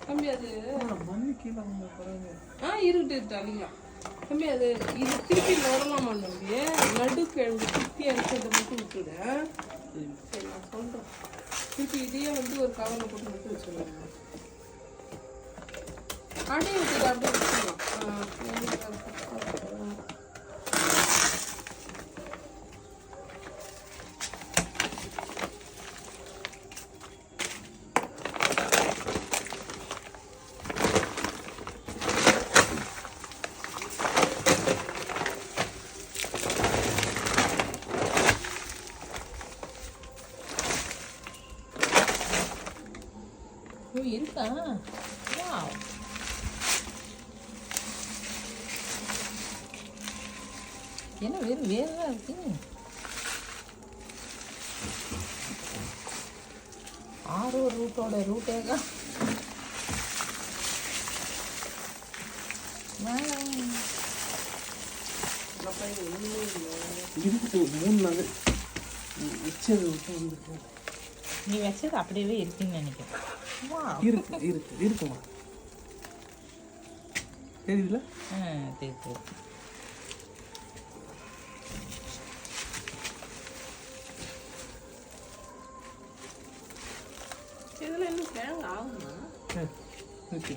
தம்பி அது மண்ணு கீழே அவங்க பாருங்க. இருக்கட்டும் அழிக்கலாம் தம்பி. அது இது திருப்பி வரலாமா தம்பி? நடுக்கிழங்கு சுற்றி அரைச்சதை மட்டும் விட்டுடு. சரி நான் சொல்கிறேன். திருப்பி இதையே வந்து ஒரு கவரில் போட்டு மட்டும் வச்சுருவாங்க. அப்படியே விட்டுது அப்படியே வச்சுக்கலாம். இருக்கா? என்ன வெறும் வேறதான் இருக்கு. ஆரோ ரூட்டோட ரூட்டேக்கா இருக்கு 3 நாள் வச்சது விட்டு வந்துருக்கு. நீ வச்சது அப்படியே இருக்குன்னு நினைக்கிறேன். இருக்குமா தெரியுதுல? தெரியுது. இதில் இன்னும் கிழங்கு ஆகுமா? ஓகே.